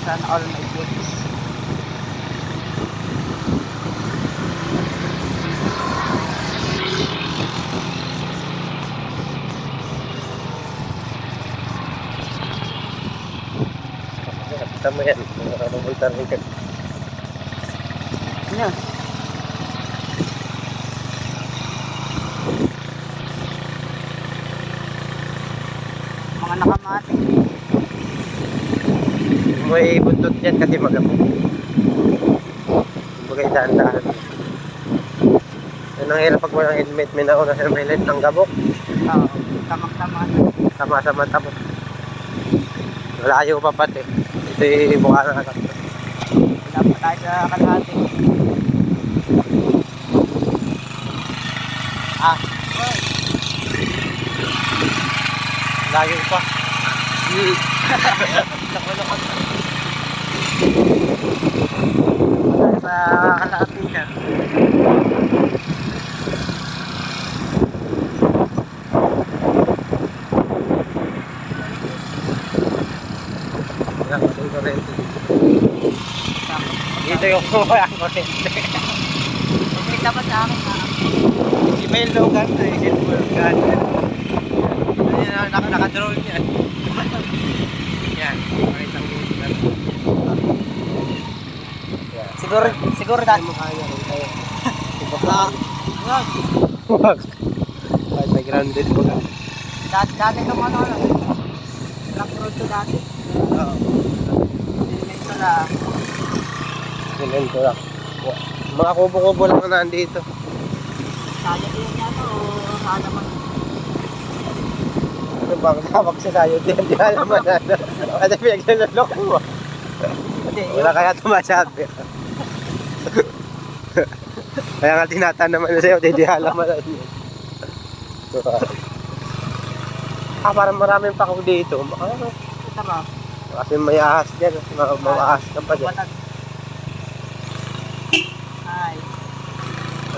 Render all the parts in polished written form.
Sana all my goods. Kita mo yan. Makakabultar rin ka. Ano? Mga nakamating. May buntot yan kasi magamo. Bagay daan-daan. Yan ang hirap pag walang helmet. May nauna sa helmet ng gabok. Oo. Tamang-tama. Tama sa mata mo. Malayo pa pati. Ito yung mukha na agad. Wala pa tayo sa kalahati. Ah. Layo pa. Nakulokot. Sa kalahati siya. Wala kasing kurente. Dito yung walang kurente. Huwag dapat sa akin ha. Si Mel Logan na isin mo Logan. Yan, naka-drone yan. Yan, pakita ko yung yan. Siguro dati. Mukha niya kung tayo. Wag. Wag. Kahit may grounded mo lang. Dati itong ano. Rock road to dati. Oo. Ito na. Ganun ko lang. Mga kubo-kubo lang na nandito. Saya din yan o halaman. Ano bang tawag sa sayo din? Hindi alam mo na. Kasi pinaglalok mo. Wala kaya tumasabi. Kaya nga tinatanong na sa'yo, hindi alam mo na yun. Parang maraming pako dito. Ito ba? Kasi may ahas dyan. May ahas ka pa dyan. Ay.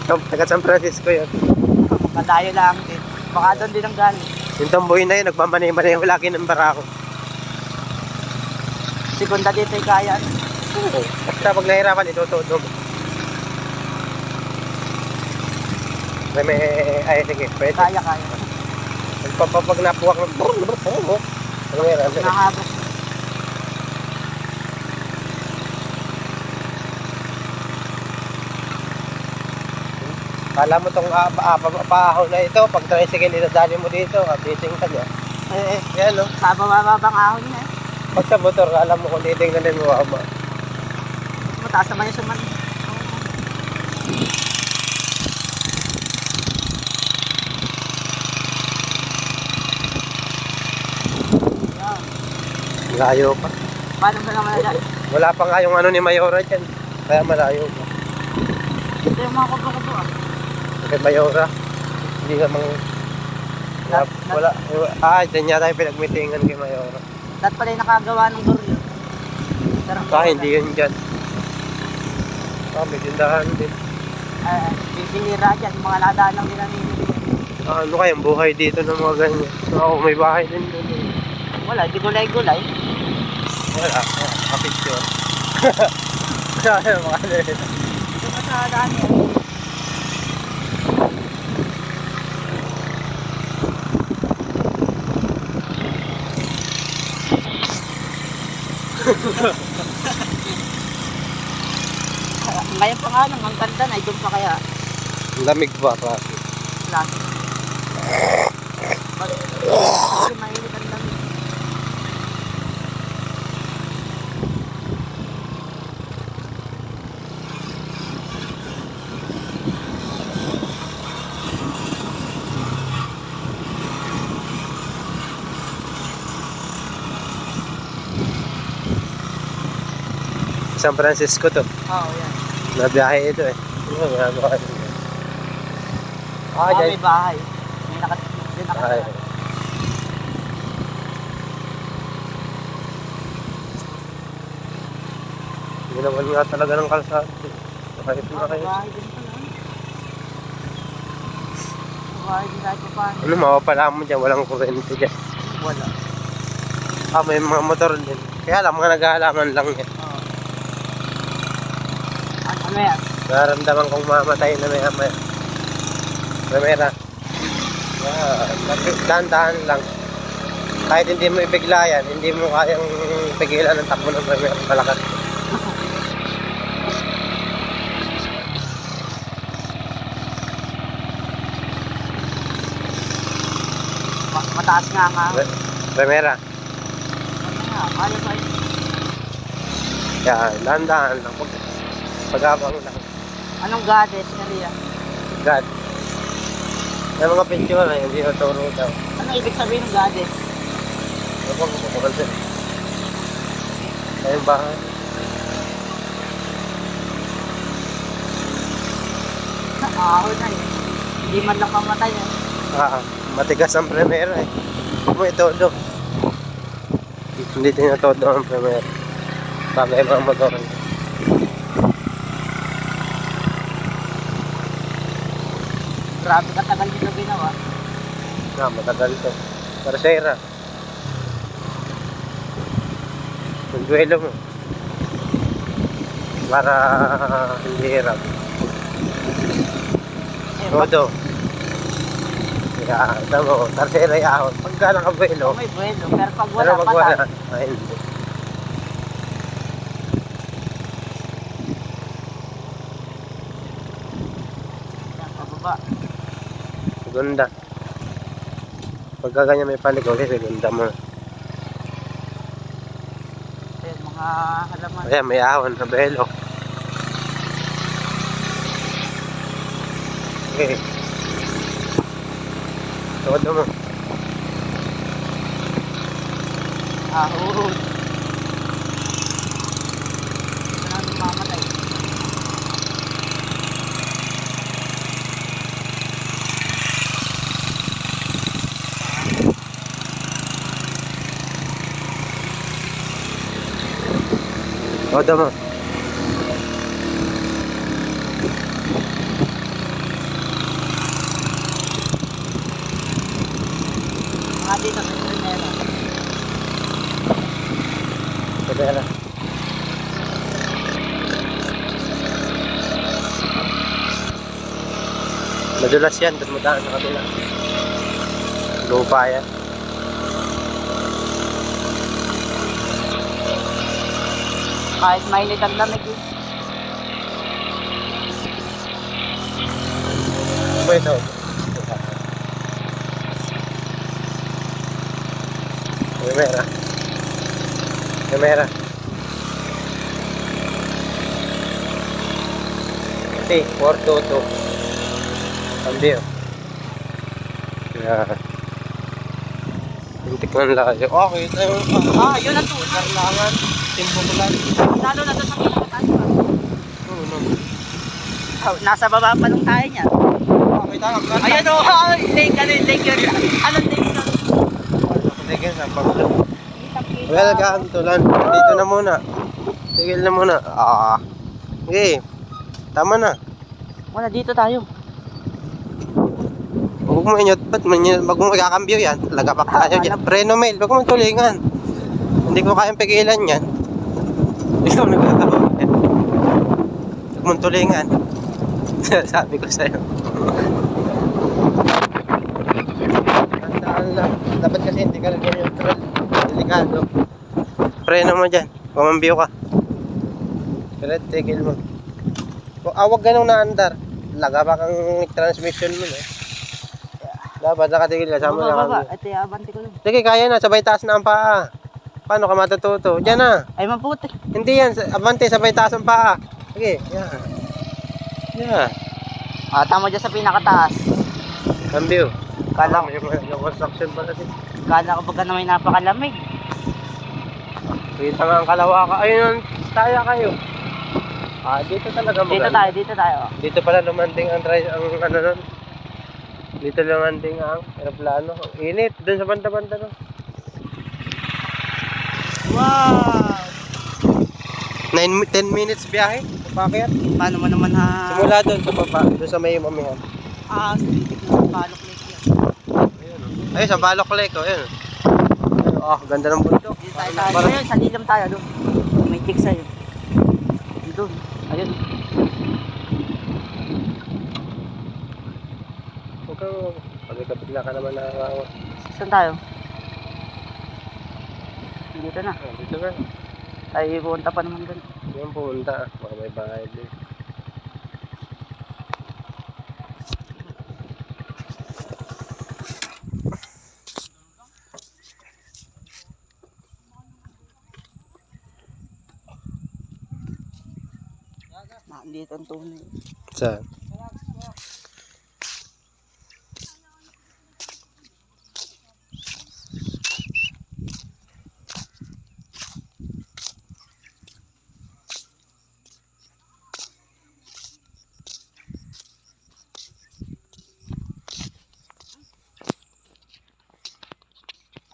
Ito, taga San Francisco yun. Madayo lang din. Baka doon din ang galing. Yung tamboy na yun, nagmamanay-manay yung laki ng barako. Segunda dito ay kaya. Basta pag nahirapan, itutunog. Ay, sige, pwede. Kaya. Pag napuwak ng ano nga yan? Nahabos. Kala mo itong paahon na ito, pag tricycle itadali mo dito, kapiting ka niya. Yan no? Sa bababang ahon niya. Pag sa motor, alam mo kung titingnan mo ako. Mataas naman yung suman. Malayo pa. Paano ba naman nalala? Wala pa nga yung ano ni Mayora dyan. Kaya malayo pa. Ito yung mga kubo-kubo ah. Kay Mayora, hindi namang wala. Dyan yata yung pinagmitingan kay Mayora. Dahil pala yung nakagawa ng goryo. Hindi yun dyan. May tindahan din. Binira dyan, yung mga nadaan ng dinamini. Ano kayang buhay dito ng mga ganyan? Ako, may bahay din doon. Wala, di gulay-gulay. Wala, kapicture. Wala, mga ganyan. Ito pa sa daan yan. Ngayon pa nga nang ang ganda na, doon pa kaya. Lamig ba, klase? Klase. Kasi mainit ang lamig. San Francisco to. Oo, yan. Nabiyahe ito eh. Ano ka ito? May bahay. May Ay. Hindi naman nga talaga ng kalsada. Nakahit na kayo. Bahay din pala. Buhay din kahit pa paano. Ano, mawapala mo dyan, walang kurente dyan. Wala. May mga motor din. Kaya lang, mga naghahalaman lang yan. Oo. Ano yan? Nararamdaman kong mamatay na may Primera. Dahan-dahan lang. Kahit hindi mo ibigla yan, hindi mo kayang pigilan ng takbo ng Primera palakas. Mataas nga nga. Primera. Ano nga? Kaya ba yun? Yan, dahan-dahan lang. Pag-abang lang. Anong goddess na riya? God. May mga picture na hindi naturo daw. Ano ibig sabihin ng goddess? Ano po ko kasi? Ayun ba? Ahon na yun. Hindi man lang mamatay eh. Matigas ang Primera eh. Mo itodo. Hindi tinatodo ang Primera. Bagay mga motor. Grabe katagal dito ginawa. Matagal to. Tercera. Yung duelo mo. Para hindi hirap. Todo. Kaya, tamo, tercera yahon. Pagka nakabuelo. May buwelo, pero pag Pero wala pag patay. wala, ay hindi. Yan, pababa. Segunda. Pagka ganyan may paligaw, segunda mo. Ayan, mga halaman. Ayan, may ahon sa belo. Okay. Todo mo. Ahon. Ito na mamatay. Todo mo. Mga dito sa primera. Segunda. Madulas yan, doon mo daan sa kabila. Lupa yan. Kahit mainit ang lamig eh. Ano ba ito? Primera. Primera. Ito, Porto to. Cambio. Yeah. Hintik ng layo. Okay, ito yung Yun ang tulad. karlangan. Timpo ko lang. Lalo na doon sa pinakataas pa. Nasa baba pa nung tayo niya. Okay, tama. Ayan o, lake, ano yung lake yun? Anong lake yun? Sige, sampang lang. Welcome to land. Dito na muna. Tigil na muna. Okay. Tama na. Wala, dito tayo. Huwag mo inyot. Ba't mo magkakambyo yan? Lagapak tayo dyan. Preno mail. Huwag mo tulingan. Hindi ko kayang pigilan yan. Ikaw nagkakaroon yan. Huwag mo tulingan. Sabi ko sa'yo. Tandaan lang. Dapat kasi hindi ka lagyan yung neutral. Delikado. Preno mo dyan. Pumambiyo ka. Kaya tigil mo. Huwag ganun na andar. Lagabak ang transmission mo eh. Dapat nakatigil ka. Sama na Baba, kami. ito yung abante ko lang. Sige, kaya na. Sabay taas na ang paa. Paano ka matututo? Diyan na. Ay, maputi. Hindi yan. Abante, sabay taas ang paa. Sige, yan. Yan. Tama dyan sa pinakataas. Cambio. Kala, May mga construction pala din. kala ko baga na may napakalamig. Kita nga ang kalawaka. Ayun, taya kayo. Dito talaga Dito maganda. tayo, dito tayo. Dito pala lumanding ang ano nun. Dito lumanding ang aeroplano. Init. Doon sa banda-banda nun. Wow! 10 minutes biyahe. Papakyat. Paano mo naman ha? Simula doon sa baba. Doon sa may mamihan. ahas dito sa Balok Lake yan. Ayun, sa Balok Lake, oh, ayun. Oh, ganda ng bundok. Dito tayo. Ayun, sa lilam tayo doon. May tick sa'yo. Doon. Ayun. Huwag kang, pagkabigla ka naman na, Saan tayo? Dito na. dito ka. Tayo pupunta pa naman doon. Yan pumunta, baka may bahay din. Dito ang tunay. Saan?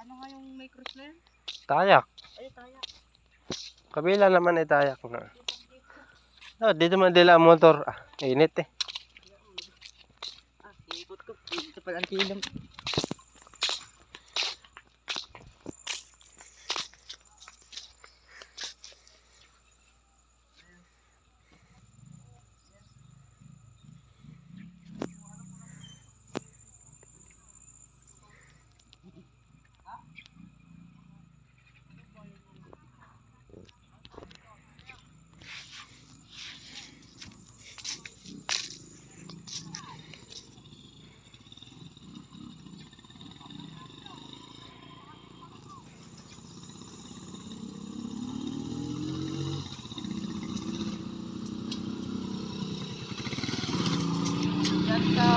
Ano nga yung may cruise na yun? Tayak. Ay, tayo. Kabila naman ay tayak na. Oh, dito man dila ang motor. Ah, init eh. Ikot ko. Dito pala ang tilam. Yan ka.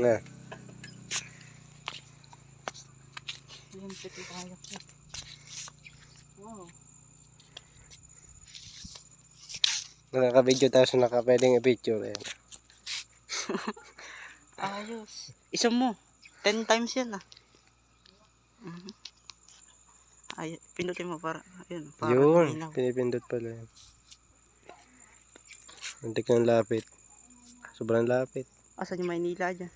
Na. Yan, piti tayo. Wow. Nakaka-video tayo sa pwedeng i-picture. Ayan. Ayos. Isa mo. 10 times yan ah. Ay, pindutin mo para. Ayun, para Yun, tuminaw. pinipindot pala yun. Antik ng lapit. Sobrang lapit. Asan yung Maynila dyan?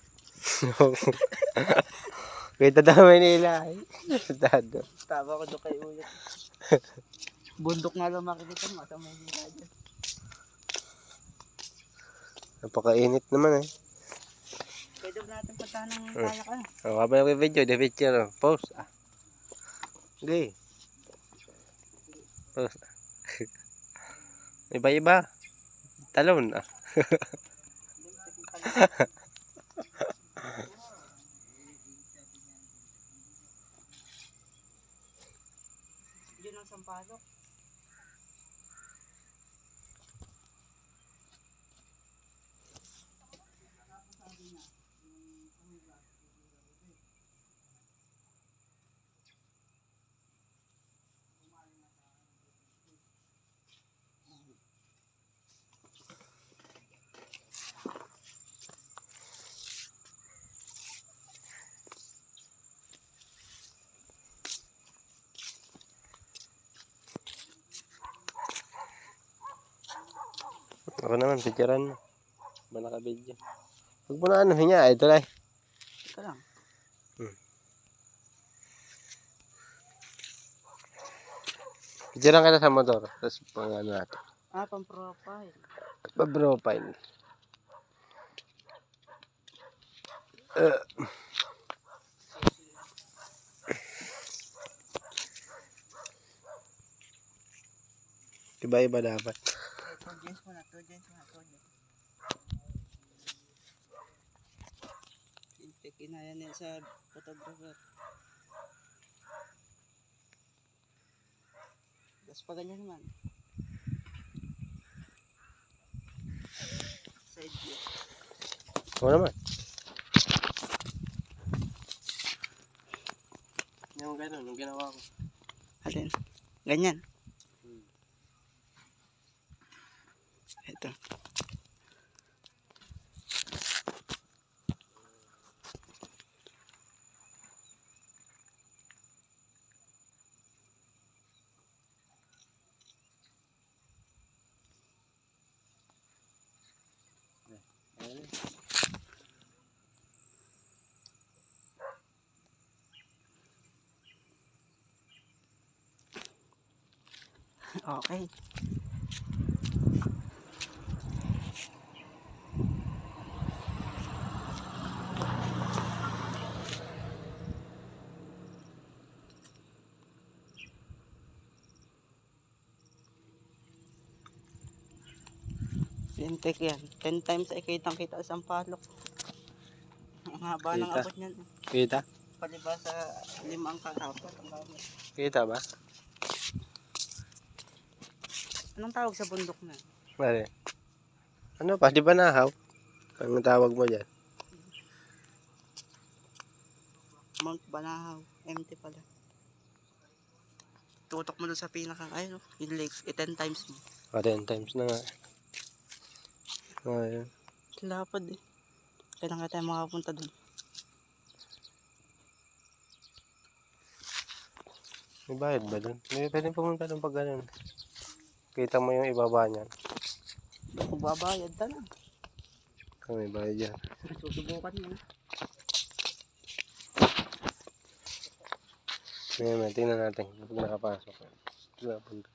Kita daw Manila. Dado. Tama ko doon kay Uyat. Bundok nga lang makikita mo. Asan Maynila dyan? Napakainit naman eh. Pwede ba natin puntahan ng kaya ka? Oh, habang nag-video, the picture. Oh. Pause. Ah. Okay. Pause. Iba-iba. Talon. Ah. Yun ang Sampalok. Ako naman, picturean mo. Ba naka-video? Huwag mo na ano, hinya. Ito lang. Ito lang. Picturean ka na sa motor. Tapos pang ano natin. Ah, pang-profile. Pa-profile. Iba-iba dapat. 2 gens muna, 2 gens muna, 2 gens. Kinaya niya sa photographer. Tapos pa ganyan naman. Side view. Oo naman. Yung gano'n, yung ginawa ko. Alin? Ganyan. Ito. Okay. Lintik yan. 10 times ay kitang-kita sa palok. Ang haba ng Kita. abot niyan. Kita? Paliba sa 5 ang kahapon. Ang dami. Kita ba? Anong tawag sa bundok na? Mali. Ano pa? Di ba nahaw? Ang tawag mo dyan? Mount Banahaw. Empty pala. Tutok mo doon sa pinaka, ayun, yung lake. 10 times mo. 10 times na nga. Ayun. Lapad eh. Kailan ka tayo makapunta doon? May bayad ba dun? May pwedeng pumunta dun pag ganun. Kita mo yung ibaba niyan. Kung babayad ta lang. May bayad yan. Susubukan mo. Ngayon, tingnan natin kapag nakapasok. Punta.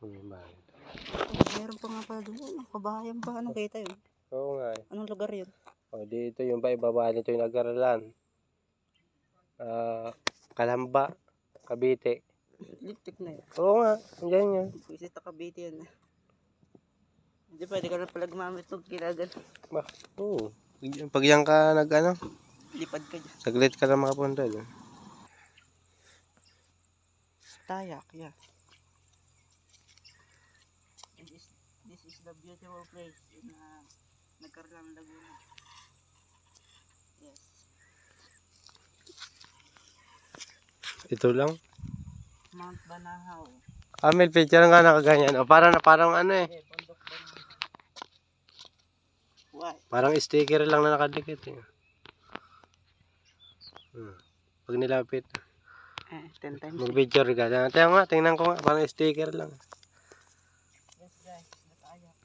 May bayad. Meron pa nga pala doon. Ang kabahayan ba? Anong kita yun? Oo nga eh. Anong lugar yun? O, dito yung pa ibaba nito yung nag-aralan. Kalamba, Cavite. Lintik na yun. Oo nga, andyan yun. Pwisit na Cavite yan. Hindi pwede ka na pala gumamit ng kinagan. Ba? Oo. Pag yan ka nag-ano, Lipad ka dyan. saglit ka lang makapunta dun. Tayak, yeah. This is the beautiful place in Nagkarlan, Laguna. Yes. Ito lang. Mount Banahaw. May picture nga nakaganyan. O, parang ano eh. Okay, bundok Banahaw. Why? Parang sticker lang na nakadikit eh. Pag nilapit, 10 times. mag-picture ka. Tingnan ko nga, parang sticker lang. Yes guys, natayak.